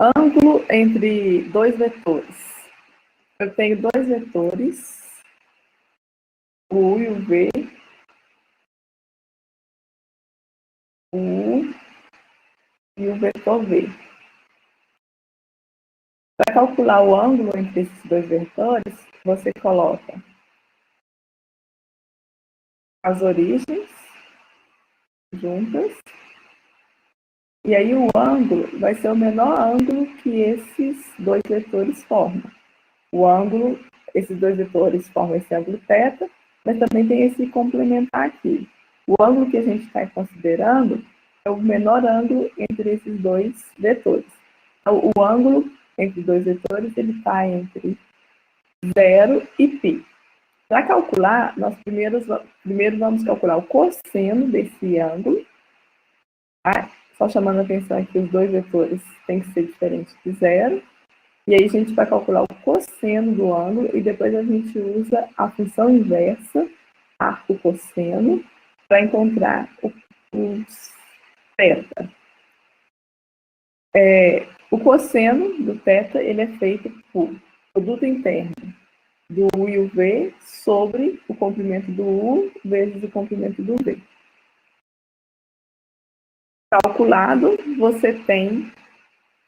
Ângulo entre dois vetores. Eu tenho dois vetores, o U e o V. O U e o vetor V. Para calcular o ângulo entre esses dois vetores, você coloca as origens juntas, e aí o ângulo vai ser o menor ângulo que esses dois vetores formam. O ângulo, esses dois vetores formam esse ângulo θ, mas também tem esse complementar aqui. O ângulo que a gente está considerando é o menor ângulo entre esses dois vetores. Então, o ângulo entre dois vetores, ele está entre 0 e π. Para calcular, nós primeiro vamos calcular o cosseno desse ângulo. Tá? Só chamando a atenção que os dois vetores têm que ser diferentes de 0. E aí a gente vai calcular o cosseno do ângulo e depois a gente usa a função inversa, arco cosseno, para encontrar o θ. O cosseno do θ, ele é feito por produto interno do U e o V sobre o comprimento do U vezes o comprimento do V. Calculado, você tem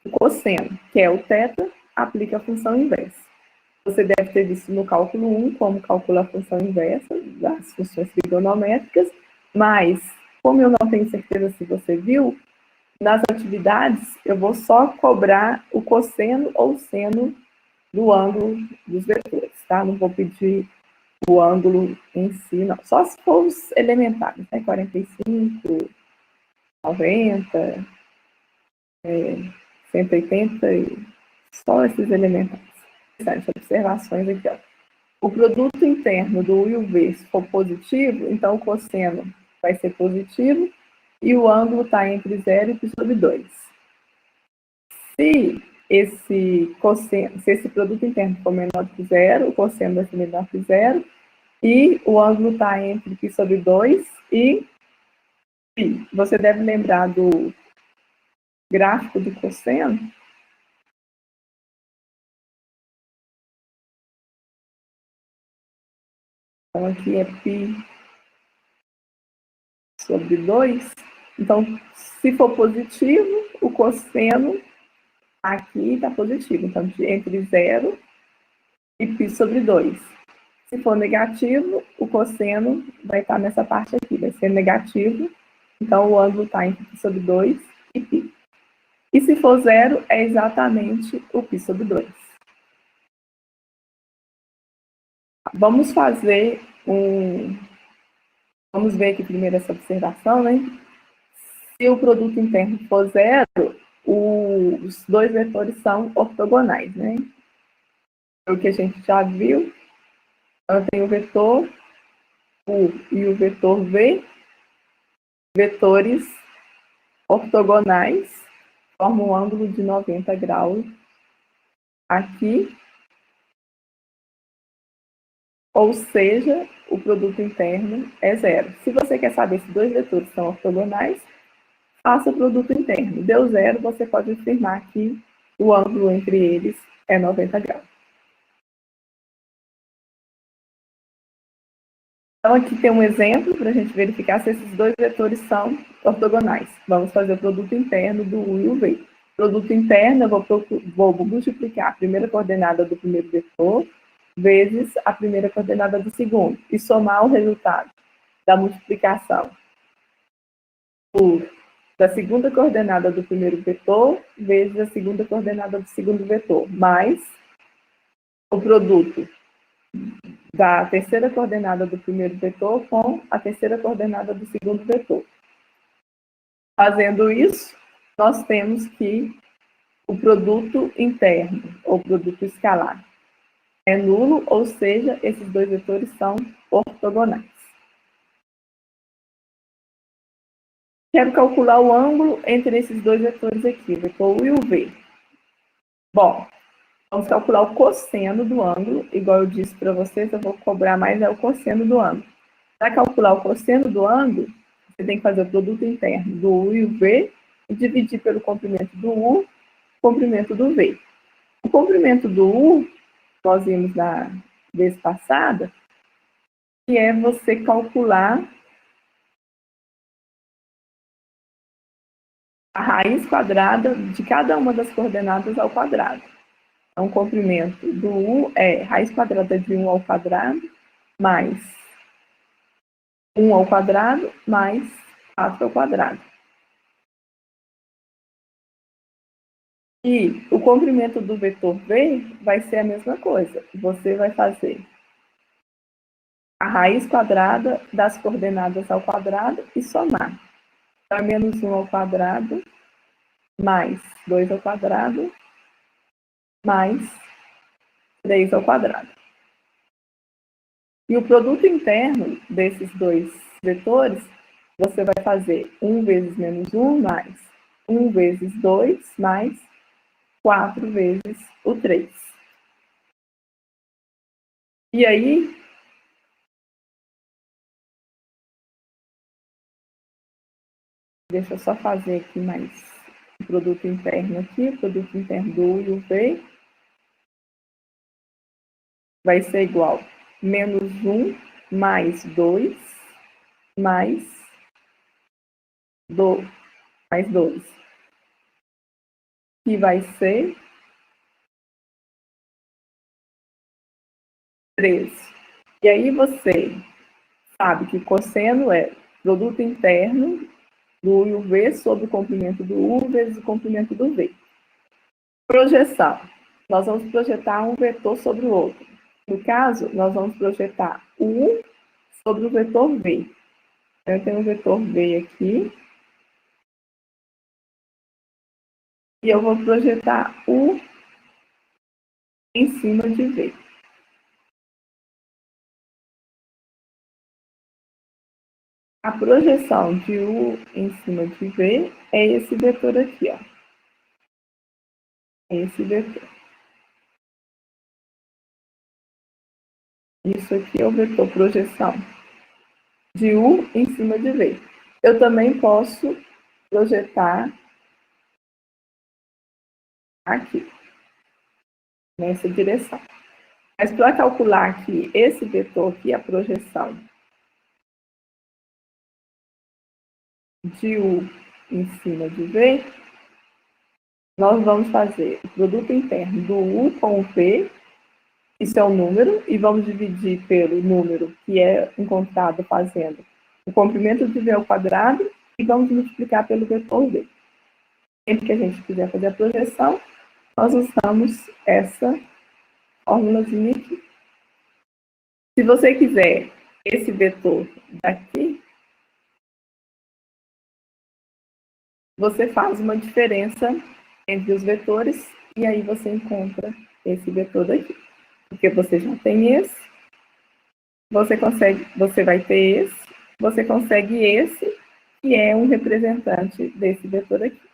o cosseno, que é o θ, aplica a função inversa. Você deve ter visto no cálculo 1 como calcula a função inversa das funções trigonométricas, mas, como eu não tenho certeza se você viu, nas atividades eu vou só cobrar o cosseno ou seno do ângulo dos vetores, tá? Não vou pedir o ângulo em si, não. Só se for os elementares, né? 45, 90, 180, só esses elementares. Observações aqui, ó. O produto interno do U e o V, se for positivo, então o cosseno vai ser positivo e o ângulo está entre 0 e π sobre 2. Se esse produto interno for menor que 0, o cosseno vai ser menor que 0, e o ângulo está entre π sobre 2 e π. Você deve lembrar do gráfico do cosseno. Então, aqui é π sobre 2. Então, se for positivo, o cosseno aqui está positivo. Então, entre 0 e π sobre 2. Se for negativo, o cosseno vai estar nessa parte aqui, vai ser negativo. Então, o ângulo está entre π sobre 2 e π. E se for 0, é exatamente o π sobre 2. Vamos fazer Vamos ver aqui primeiro essa observação, né? Se o produto interno for 0, os dois vetores são ortogonais, né? É o que a gente já viu. Eu tenho o vetor U e o vetor V, vetores ortogonais, formam um ângulo de 90 graus aqui, ou seja, o produto interno é 0. Se você quer saber se dois vetores são ortogonais, faça o produto interno. Deu 0, você pode afirmar que o ângulo entre eles é 90 graus. Então, aqui tem um exemplo para a gente verificar se esses dois vetores são ortogonais. Vamos fazer o produto interno do U e o V. Produto interno, eu vou multiplicar a primeira coordenada do primeiro vetor vezes a primeira coordenada do segundo e somar o resultado da multiplicação da segunda coordenada do primeiro vetor vezes a segunda coordenada do segundo vetor, mais o produto da terceira coordenada do primeiro vetor com a terceira coordenada do segundo vetor. Fazendo isso, nós temos que o produto interno, ou produto escalar, é nulo, ou seja, esses dois vetores são ortogonais. Quero calcular o ângulo entre esses dois vetores aqui, o vetor U e o V. Bom, vamos calcular o cosseno do ângulo, igual eu disse para vocês, eu vou cobrar mais o cosseno do ângulo. Para calcular o cosseno do ângulo, você tem que fazer o produto interno do U e o V, e dividir pelo comprimento do U comprimento do V. O comprimento do U, nós vimos na vez passada, que é você calcular a raiz quadrada de cada uma das coordenadas ao quadrado. Então, o comprimento do U é raiz quadrada de 1 ao quadrado mais 1 ao quadrado mais 4 ao quadrado. E o comprimento do vetor V vai ser a mesma coisa. Você vai fazer a raiz quadrada das coordenadas ao quadrado e somar. Então, é menos 1 ao quadrado mais 2 ao quadrado mais 3 ao quadrado. E o produto interno desses dois vetores, você vai fazer 1 vezes menos 1 mais 1 vezes 2 mais 4 vezes o 3. E aí, deixa eu só fazer aqui mais o produto interno aqui, o produto interno do U e o V vai ser igual a menos 1 mais 2 mais 2, que vai ser 3. E aí você sabe que cosseno é produto interno do U e o V sobre o comprimento do U vezes o comprimento do V. Projeção. Nós vamos projetar um vetor sobre o outro. No caso, nós vamos projetar o U sobre o vetor V. Eu tenho um vetor V aqui. E eu vou projetar U em cima de V. A projeção de U em cima de V é esse vetor aqui, ó. Esse vetor. Isso aqui é o vetor projeção de U em cima de V. Eu também posso projetar aqui, nessa direção. Mas para calcular aqui esse vetor aqui, a projeção de U em cima de V, nós vamos fazer o produto interno do U com o V, isso é um número, e vamos dividir pelo número que é encontrado fazendo o comprimento de V ao quadrado, e vamos multiplicar pelo vetor V. Sempre que a gente quiser fazer a projeção, nós usamos essa fórmulazinha aqui. Se você quiser esse vetor daqui, você faz uma diferença entre os vetores e aí você encontra esse vetor daqui. Porque você já tem esse, você vai ter esse, você consegue esse, que é um representante desse vetor aqui.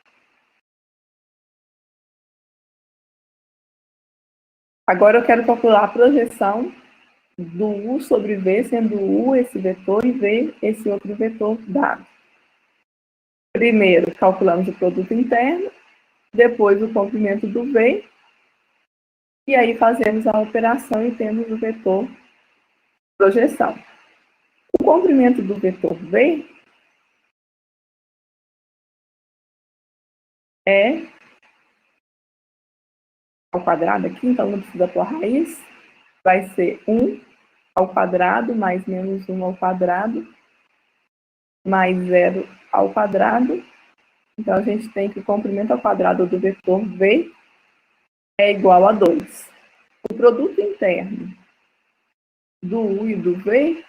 Agora eu quero calcular a projeção do U sobre V, sendo U esse vetor e V esse outro vetor dado. Primeiro, calculamos o produto interno, depois o comprimento do V, e aí fazemos a operação e temos o vetor projeção. O comprimento do vetor V é ao quadrado aqui, então não precisa pôr raiz, vai ser 1 ao quadrado mais menos 1 ao quadrado mais 0 ao quadrado. Então, a gente tem que o comprimento ao quadrado do vetor V é igual a 2. O produto interno do U e do V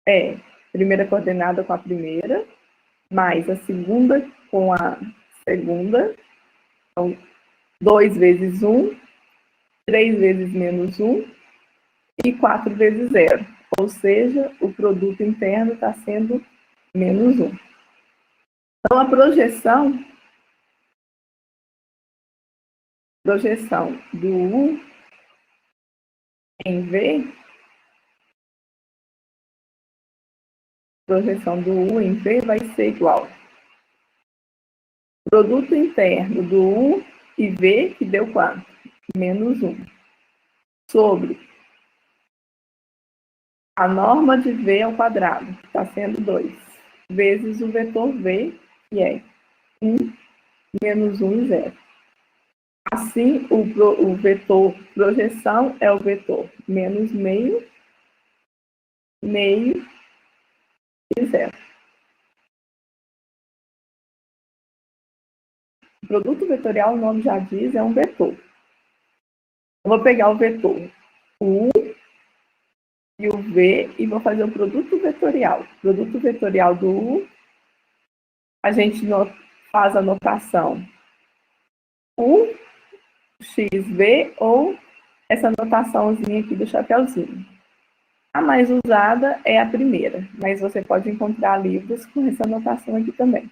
é a primeira coordenada com a primeira, mais a segunda com a segunda. Então, 2 vezes 1, 3 vezes menos 1 e 4 vezes 0. Ou seja, o produto interno está sendo menos 1. Então, a projeção do U em V, vai ser igual. Produto interno do U E V, que deu quanto? Menos 1. Sobre a norma de V ao quadrado, que está sendo 2, vezes o vetor V, que é 1, menos 1 e 0. Assim, o vetor projeção é o vetor menos meio, meio e 0. O produto vetorial, o nome já diz, é um vetor. Eu vou pegar o vetor U e o V e vou fazer o produto vetorial. O produto vetorial do U, a gente faz a notação U, XV ou essa notaçãozinha aqui do chapeuzinho. A mais usada é a primeira, mas você pode encontrar livros com essa notação aqui também.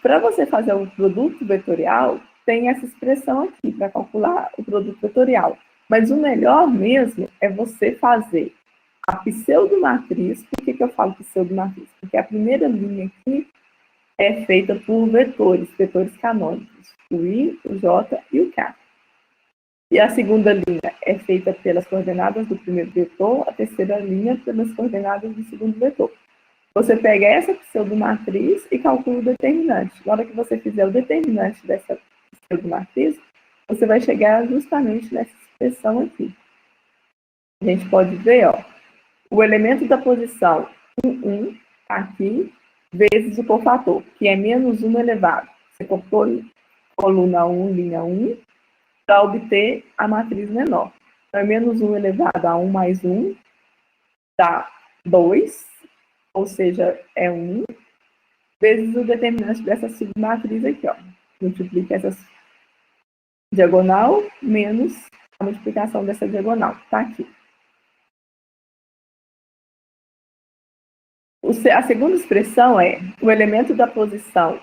Para você fazer o produto vetorial, tem essa expressão aqui para calcular o produto vetorial. Mas o melhor mesmo é você fazer a pseudomatriz. Por que eu falo pseudomatriz? Porque a primeira linha aqui é feita por vetores canônicos, o I, o J e o K. E a segunda linha é feita pelas coordenadas do primeiro vetor, a terceira linha pelas coordenadas do segundo vetor. Você pega essa pseudomatriz e calcula o determinante. Na hora que você fizer o determinante dessa pseudomatriz, você vai chegar justamente nessa expressão aqui. A gente pode ver, ó, o elemento da posição 1, aqui, vezes o cofator, que é menos 1 elevado. Você cortou coluna 1, linha 1, para obter a matriz menor. Então, é menos 1 elevado a 1 mais 1, dá 2, ou seja, é 1, vezes o determinante dessa submatriz aqui, ó. Multiplica essa diagonal menos a multiplicação dessa diagonal, tá aqui. A segunda expressão é o elemento da posição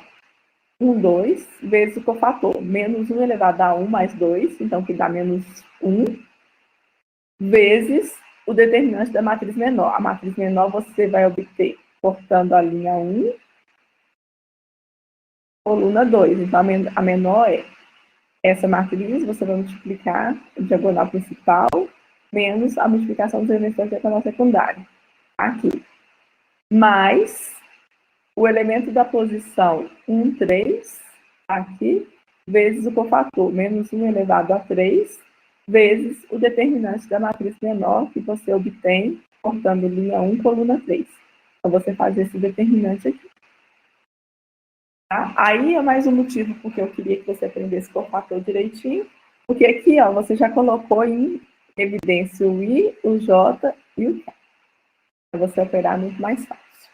1, 2, vezes o cofator, menos 1 elevado a 1 mais 2, então que dá menos 1, vezes o determinante da matriz menor. A matriz menor você vai obter cortando a linha 1, coluna 2. Então, a menor é essa matriz, você vai multiplicar a diagonal principal, menos a multiplicação dos elementos da diagonal secundária. Aqui. Mais o elemento da posição 1, 3, aqui, vezes o cofator, menos 1 elevado a 3, vezes o determinante da matriz menor que você obtém cortando linha 1, coluna 3. Então, você faz esse determinante aqui. Tá? Aí é mais um motivo porque eu queria que você aprendesse cofator direitinho, porque aqui, ó, você já colocou em evidência o I, o J e o K. Para você operar muito mais fácil.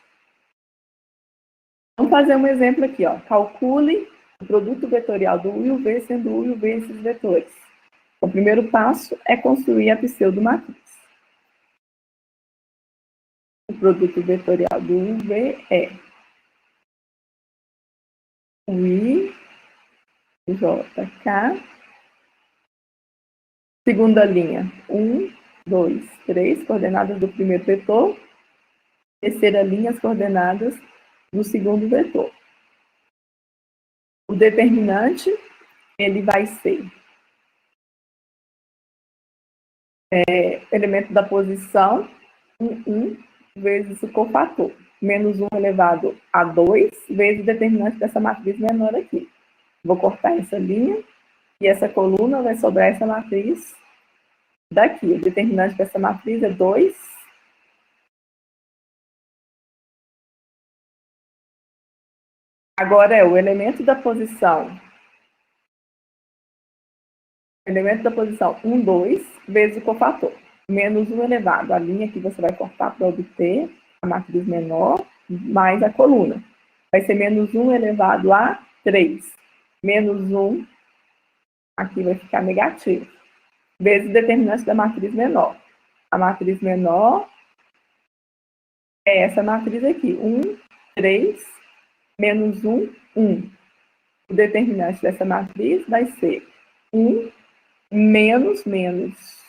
Vamos fazer um exemplo aqui, ó. Calcule o produto vetorial do U e o V, sendo U e o V esses vetores. O primeiro passo é construir a pseudomatriz. O produto vetorial do U e V é o I, o J, K. Segunda linha, 1, 2, 3, coordenadas do primeiro vetor. Terceira linha, as coordenadas do segundo vetor. O determinante, ele vai ser elemento da posição 1 vezes o cofator, menos 1 elevado a 2 vezes o determinante dessa matriz menor aqui. Vou cortar essa linha e essa coluna vai sobrar essa matriz daqui. O determinante dessa matriz é 2. Agora é o elemento da posição 1, 2 vezes o cofator, menos 1 elevado. A linha que você vai cortar para obter a matriz menor, mais a coluna. Vai ser menos 1 elevado a 3. Menos 1, aqui vai ficar negativo, vezes o determinante da matriz menor. A matriz menor é essa matriz aqui, 1, 3, menos 1, 1. O determinante dessa matriz vai ser 1 menos menos.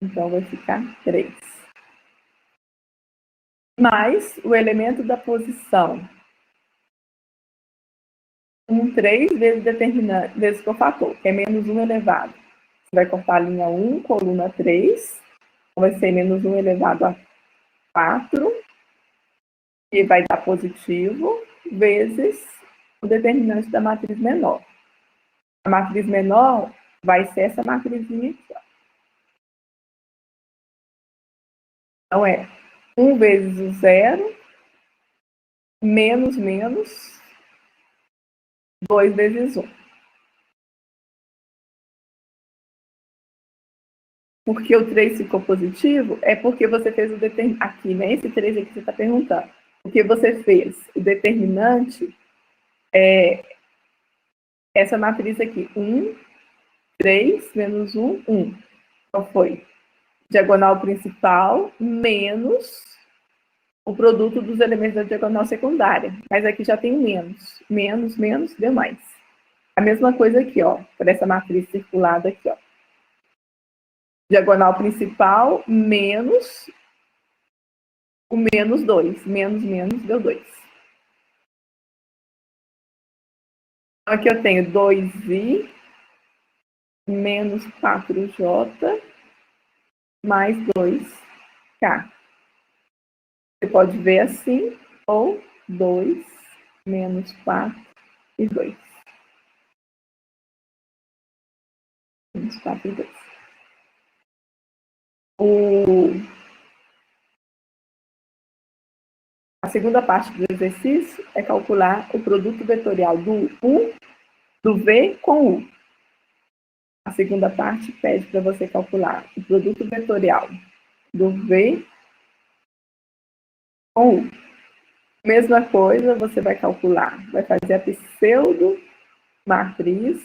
Então, vai ficar 3. Mais o elemento da posição 3 vezes determinante, vezes cofator, que é menos 1 elevado. Você vai cortar a linha 1, coluna 3, então vai ser menos 1 elevado a 4, que vai dar positivo, vezes o determinante da matriz menor. A matriz menor vai ser essa matrizinha aqui, ó. Então, é 1 vezes o zero, menos, 2 vezes 1. Porque o 3 ficou positivo, é porque você fez o determinante. Aqui, né? Esse 3 aqui que você está perguntando. Porque você fez o determinante, essa matriz aqui. 1, 3, menos 1, 1. Então, foi diagonal principal menos o produto dos elementos da diagonal secundária. Mas aqui já tem menos. Menos, deu mais. A mesma coisa aqui, ó, por essa matriz circulada aqui, ó. Diagonal principal menos o menos 2. Menos, deu 2. Então, aqui eu tenho 2i menos 4j mais 2k. Você pode ver assim, ou 2 menos 4 e 2. Menos 4 e 2. A segunda parte do exercício é calcular o produto vetorial do V com U. A segunda parte pede para você calcular o produto vetorial do V com U. Mesma coisa, você vai calcular, vai fazer a pseudo matriz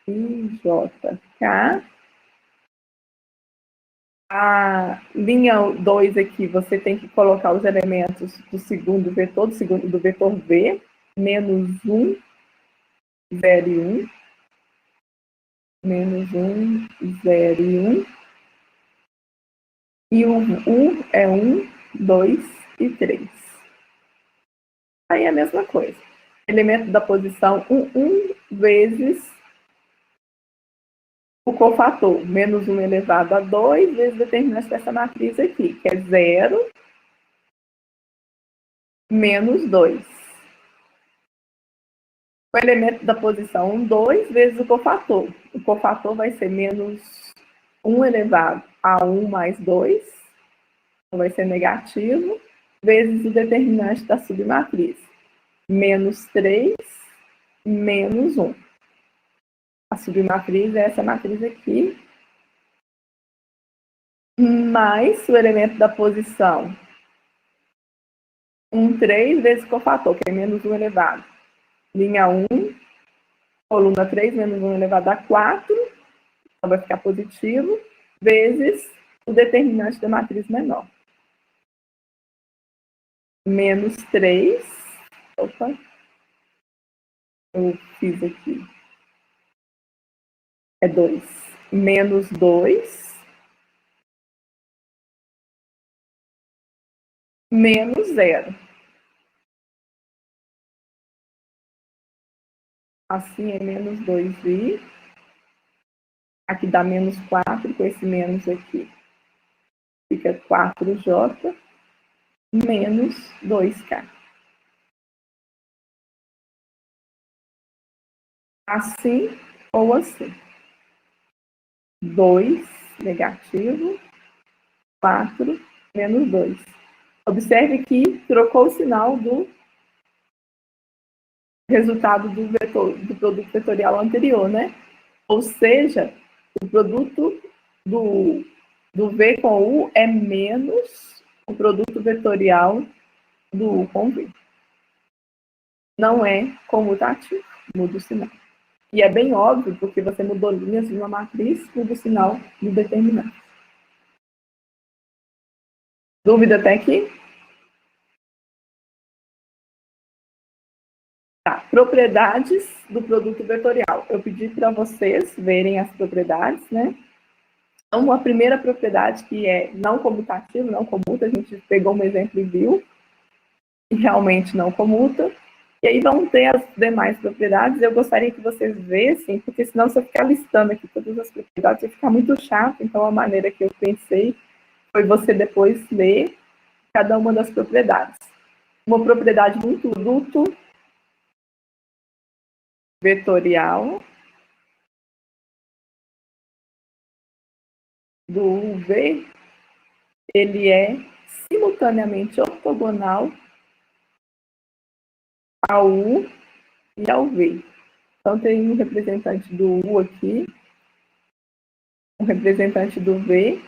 IJK. A linha 2 aqui, você tem que colocar os elementos do segundo vetor, do vetor V, menos 1, 0 e 1. Menos 1, 0 e 1. E o U é 1, 2 e 3. Aí é a mesma coisa. Elemento da posição 1 vezes o cofator, menos 1 elevado a 2 vezes o determinante dessa matriz aqui, que é 0 menos 2. O elemento da posição 2 vezes o cofator. O cofator vai ser menos 1 elevado a 1 mais 2, então vai ser negativo, vezes o determinante da submatriz, menos 3, menos 1. A submatriz é essa matriz aqui, mais o elemento da posição 3 vezes cofator, que é menos 1 elevado. Linha 1, coluna 3, menos 1 elevado a 4, então vai ficar positivo, vezes o determinante da matriz menor. Menos 3, opa, eu fiz aqui, é 2. Menos 2, menos 0. Assim é menos 2i. Aqui dá menos 4, com esse menos aqui. Fica 4j menos 2k. Assim ou assim. 2 negativo, 4 menos 2. Observe que trocou o sinal do resultado do produto vetorial anterior, né? Ou seja, o produto do V com U é menos o produto vetorial do U com V. Não é comutativo, muda o sinal. E é bem óbvio, porque você mudou linhas de uma matriz, muda o sinal do determinante. Dúvida até aqui? Tá, propriedades do produto vetorial. Eu pedi para vocês verem as propriedades, né? Então, a primeira propriedade, que é não comutativo, não comuta, a gente pegou um exemplo e viu, e realmente não comuta. E aí vão ter as demais propriedades. Eu gostaria que vocês vissem, porque senão se eu ficar listando aqui todas as propriedades, vai ficar muito chato. Então, a maneira que eu pensei foi você depois ler cada uma das propriedades. Uma propriedade do produto vetorial do UV, ele é simultaneamente ortogonal ao U e ao V. Então, tem um representante do U aqui, um representante do V,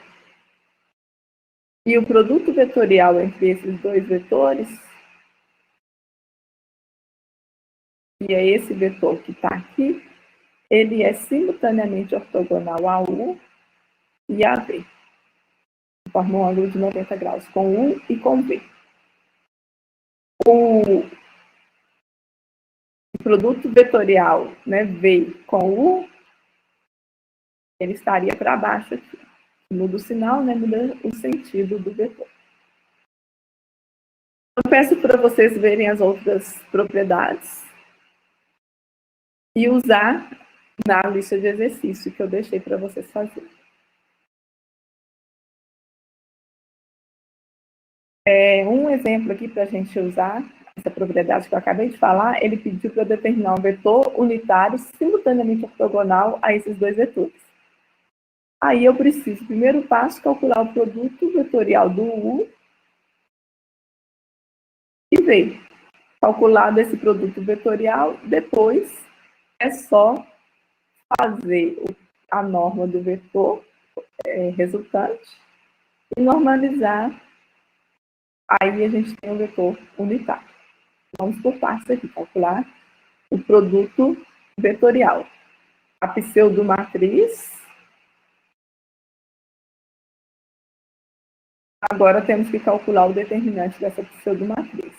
e o produto vetorial entre esses dois vetores, que é esse vetor que está aqui, ele é simultaneamente ortogonal a U e a V. Forma um ângulo de 90 graus com U e com V. O produto vetorial, né, V com U, ele estaria para baixo aqui. Muda o sinal, né, muda o sentido do vetor. Eu peço para vocês verem as outras propriedades e usar na lista de exercício que eu deixei para vocês fazerem. Um exemplo aqui para a gente usar essa propriedade que eu acabei de falar, ele pediu para eu determinar um vetor unitário simultaneamente ortogonal a esses dois vetores. Aí eu preciso, primeiro passo, calcular o produto vetorial do U e V. Calculado esse produto vetorial, depois é só fazer a norma do vetor resultante e normalizar. Aí a gente tem o vetor unitário. Vamos por partes aqui, calcular o produto vetorial. A pseudomatriz. Agora temos que calcular o determinante dessa pseudomatriz.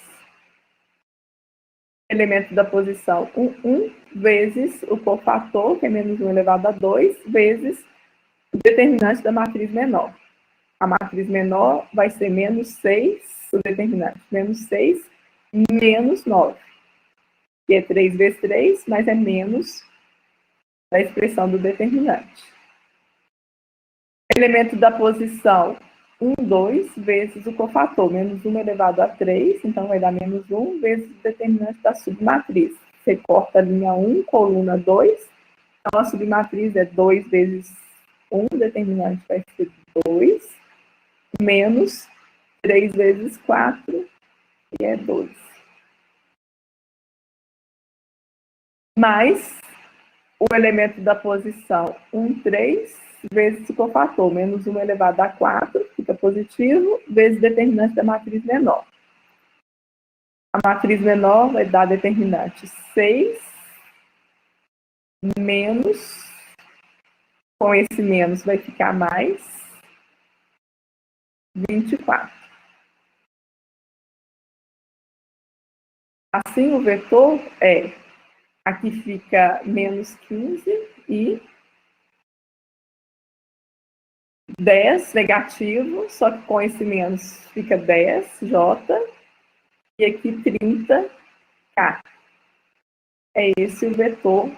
Elemento da posição 1 vezes o cofator, que é menos 1 elevado a 2, vezes o determinante da matriz menor. A matriz menor vai ser menos 6, o determinante, menos 6, menos 9. Que é 3 vezes 3, mas é menos da expressão do determinante. Elemento da posição 1, 2, vezes o cofator, menos 1 elevado a 3, então vai dar menos 1, vezes o determinante da submatriz. Você corta a linha 1, coluna 2, então a submatriz é 2 vezes 1, o determinante vai ser 2, menos 3 vezes 4, que é 12. Mais o elemento da posição 1, 3, vezes o cofator, menos 1 elevado a 4, fica positivo, vezes o determinante da matriz menor. A matriz menor vai dar determinante 6, menos, com esse menos vai ficar mais, 24. Assim, o vetor aqui fica menos 15 e 10 negativo, só que com esse menos fica 10, J, e aqui 30, K. É esse o vetor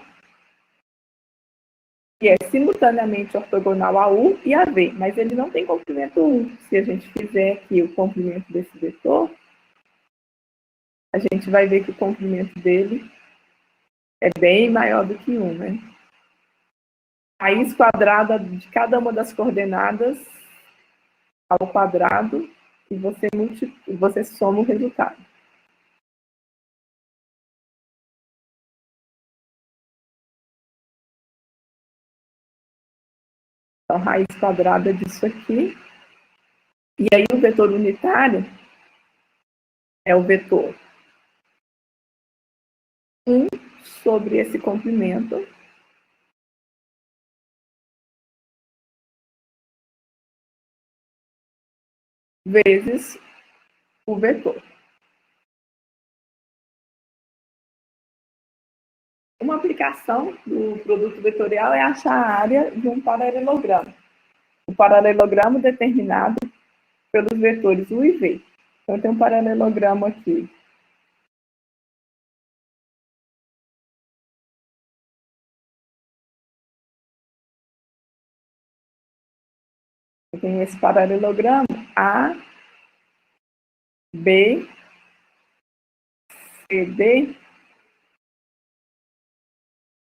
que é simultaneamente ortogonal a U e a V, mas ele não tem comprimento 1. Se a gente fizer aqui o comprimento desse vetor, a gente vai ver que o comprimento dele é bem maior do que 1, né? A raiz quadrada de cada uma das coordenadas ao quadrado e você soma o resultado. Então, raiz quadrada disso aqui. E aí o vetor unitário é o vetor 1 sobre esse comprimento vezes o vetor. Uma aplicação do produto vetorial é achar a área de um paralelogramo. O paralelogramo determinado pelos vetores U e V. Então, tem um paralelogramo aqui Eu tenho esse paralelogramo A, B, C, D.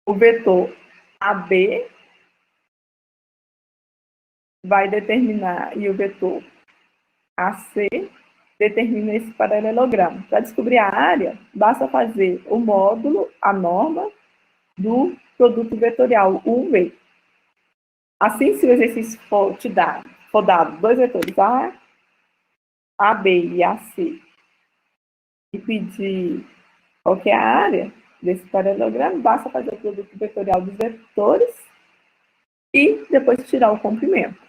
O vetor AB vai determinar, e o vetor AC determina esse paralelogramo. Para descobrir a área, basta fazer o módulo, a norma, do produto vetorial UV. Assim, se o exercício for dado dois vetores A, AB e AC, e pedir qual que é a área desse paralelogramo, basta fazer o produto vetorial dos vetores e depois tirar o comprimento.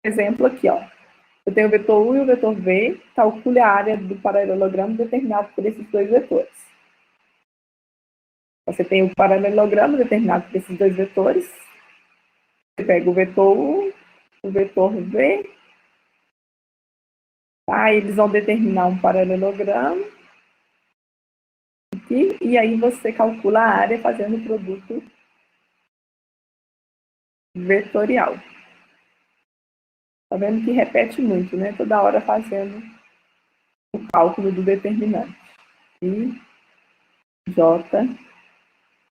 Exemplo aqui, ó. Eu tenho o vetor U e o vetor V, calcule a área do paralelogramo determinado por esses dois vetores. Você tem o paralelogramo determinado por esses dois vetores. Você pega o vetor U, o vetor V, tá? Eles vão determinar um paralelogramo aqui, e aí você calcula a área fazendo o produto vetorial. Tá vendo que repete muito, né? Toda hora fazendo o cálculo do determinante. I, J,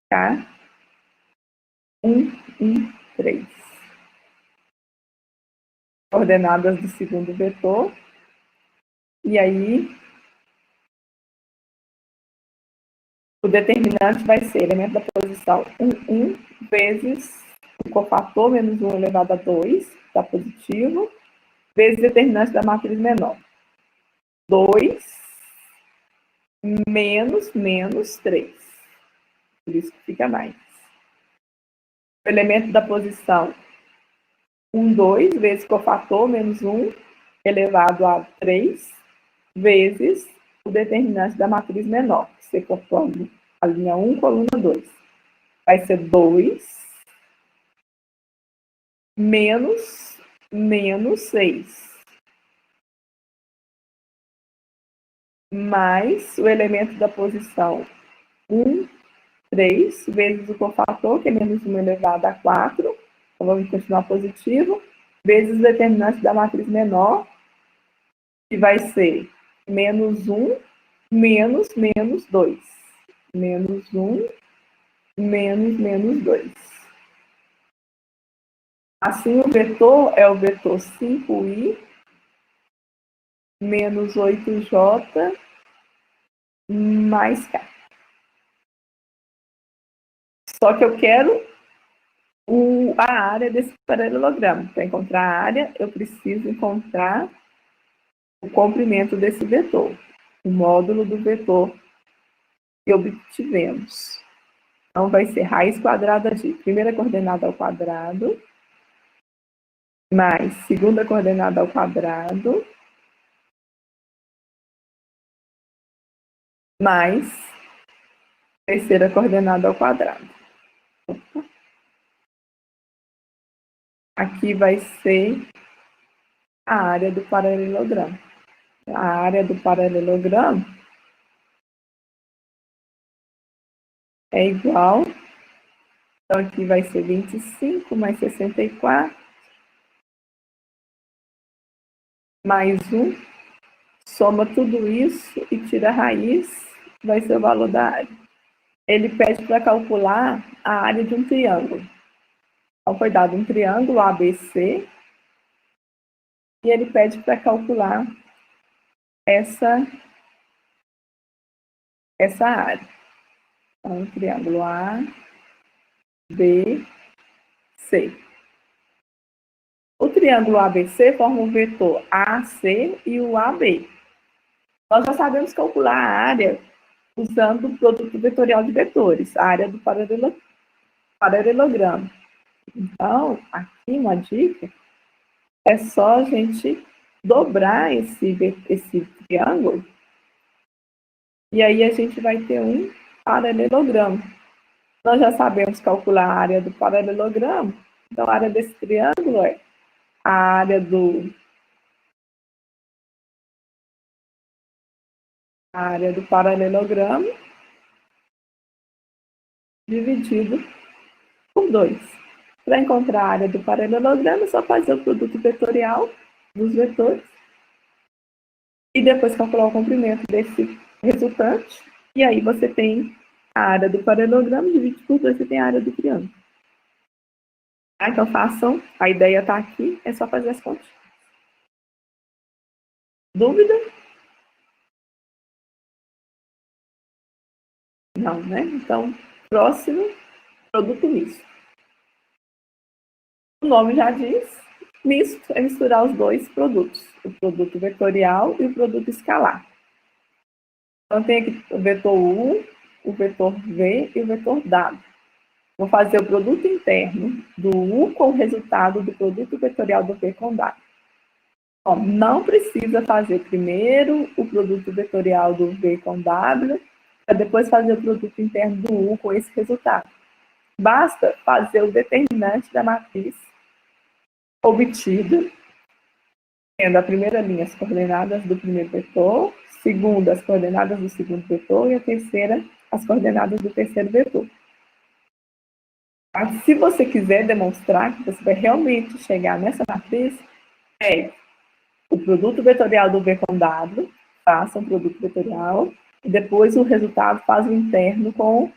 K, 1, 1, 3. Coordenadas do segundo vetor. E aí, o determinante vai ser elemento da posição 1, 1, vezes o cofator menos 1 elevado a 2, está positivo, vezes determinante da matriz menor. 2 menos 3. Por isso que fica mais. O elemento da posição 1, 2, vezes cofator menos 1 elevado a 3, vezes o determinante da matriz menor, que se conforme a linha 1, coluna 2. Vai ser 2 menos 6. Mais o elemento da posição 1, 3, vezes o cofator, que é menos 1 elevado a 4, então vamos continuar positivo, vezes o determinante da matriz menor, que vai ser menos 1, menos 2. Menos 1, menos 2. Assim, o vetor é o vetor 5i menos 8j mais k. Só que eu quero a área desse paralelogramo. Para encontrar a área, eu preciso encontrar o comprimento desse vetor, o módulo do vetor que obtivemos. Então, vai ser raiz quadrada de primeira coordenada ao quadrado, mais segunda coordenada ao quadrado, mais terceira coordenada ao quadrado. Aqui vai ser a área do paralelogramo. A área do paralelogramo é igual, então aqui vai ser 25 mais 64, mais 1, soma tudo isso e tira a raiz, vai ser o valor da área. Ele pede para calcular a área de um triângulo. Então, foi dado um triângulo ABC, e ele pede para calcular essa área. Então, um triângulo A, B, C. O triângulo ABC forma o vetor AC e o AB. Nós já sabemos calcular a área usando o produto vetorial de vetores, a área do paralelogramo. Então, aqui uma dica é só a gente dobrar esse triângulo e aí a gente vai ter um paralelogramo. Nós já sabemos calcular a área do paralelogramo, então a área desse triângulo é a área do paralelogramo dividido por 2. Para encontrar a área do paralelogramo, é só fazer o produto vetorial dos vetores e depois calcular o comprimento desse resultante. E aí você tem a área do paralelogramo, divide por 2, você tem a área do triângulo. Então façam, a ideia está aqui, é só fazer as contas. Dúvida? Não, né? Então, próximo, produto misto. O nome já diz, misto é misturar os dois produtos, o produto vetorial e o produto escalar. Então, tem aqui o vetor U, o vetor V e o vetor W. Vou fazer o produto interno do U com o resultado do produto vetorial do V com W. Ó, não precisa fazer primeiro o produto vetorial do V com W, para depois fazer o produto interno do U com esse resultado. Basta fazer o determinante da matriz obtida, tendo a primeira linha as coordenadas do primeiro vetor, segunda as coordenadas do segundo vetor e a terceira as coordenadas do terceiro vetor. Mas, se você quiser demonstrar que você vai realmente chegar nessa matriz, pegue o produto vetorial do V com W, faça um produto vetorial, e depois o resultado faz o interno com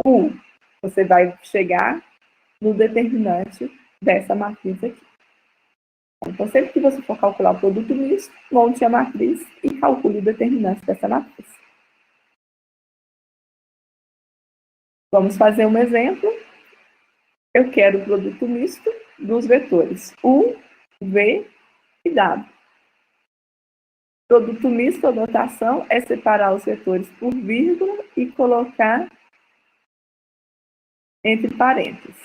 o U. Você vai chegar no determinante dessa matriz aqui. Então, sempre que você for calcular o produto misto, monte a matriz e calcule o determinante dessa matriz. Vamos fazer um exemplo. Eu quero o produto misto dos vetores U, V e W. Produto misto, a notação é separar os vetores por vírgula e colocar entre parênteses.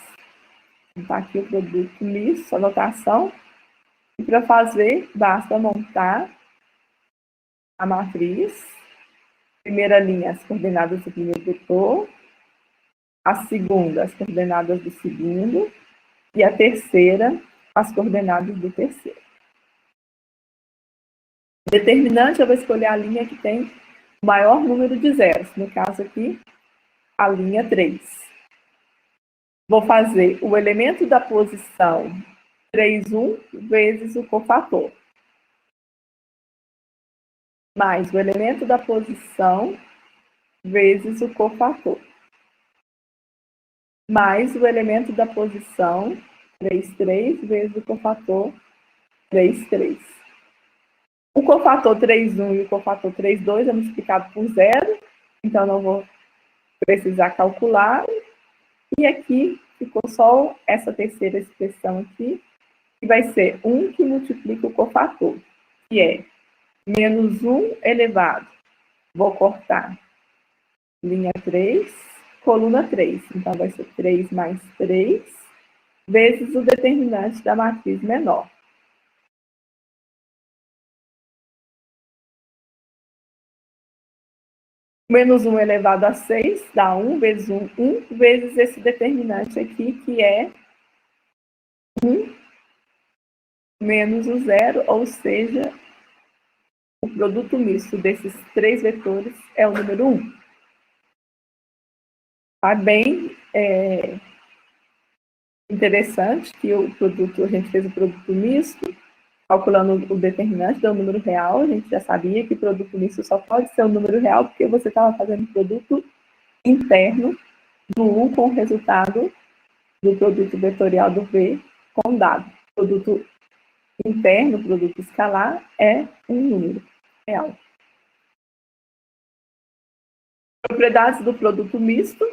Então, aqui o produto misto, a notação. E para fazer, basta montar a matriz. Primeira linha, as coordenadas do primeiro vetor. A segunda, as coordenadas do segundo. E a terceira, as coordenadas do terceiro. Determinante, eu vou escolher a linha que tem o maior número de zeros. No caso aqui, a linha 3. Vou fazer o elemento da posição 3, 1, vezes o cofator. Mais o elemento da posição vezes o cofator. Mais o elemento da posição 3, 3, vezes o cofator 3, 3. O cofator 3, 1 e o cofator 3, 2 é multiplicado por 0, então não vou precisar calcular. E aqui ficou só essa terceira expressão aqui, que vai ser 1 que multiplica o cofator, que é menos 1 elevado. Vou cortar linha 3, coluna 3. Então, vai ser 3 mais 3, vezes o determinante da matriz menor. Menos 1 elevado a 6 dá 1 vezes 1, 1 vezes esse determinante aqui, que é 1 menos o 0, ou seja, o produto misto desses três vetores é o número 1. Tá bem interessante que a gente fez o produto misto, calculando o determinante, deu um número real. A gente já sabia que produto misto só pode ser um número real porque você estava fazendo o produto interno do U com o resultado do produto vetorial do V com dado. Produto interno, produto escalar, é um número real. Propriedades do produto misto.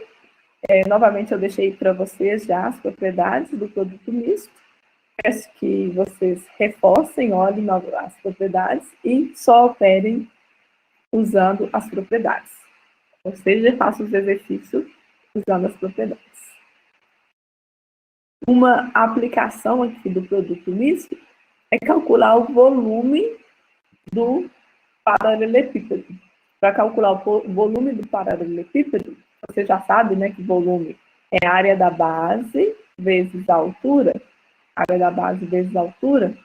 Novamente, eu deixei para vocês já as propriedades do produto misto. Peço que vocês reforcem, olhem as propriedades e só operem usando as propriedades. Ou seja, façam os exercícios usando as propriedades. Uma aplicação aqui do produto misto é calcular o volume do paralelepípedo. Para calcular o volume do paralelepípedo, você já sabe, né, que volume é a área da base vezes a altura, área da base vezes a altura,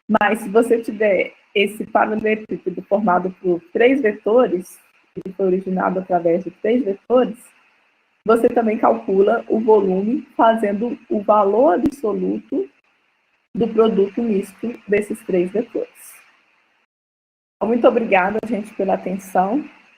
mas se você tiver esse paralelepípedo formado por 3 vetores, que foi originado através de 3 vetores, você também calcula o volume fazendo o valor absoluto do produto misto desses 3 vetores. Muito obrigada, gente, pela atenção.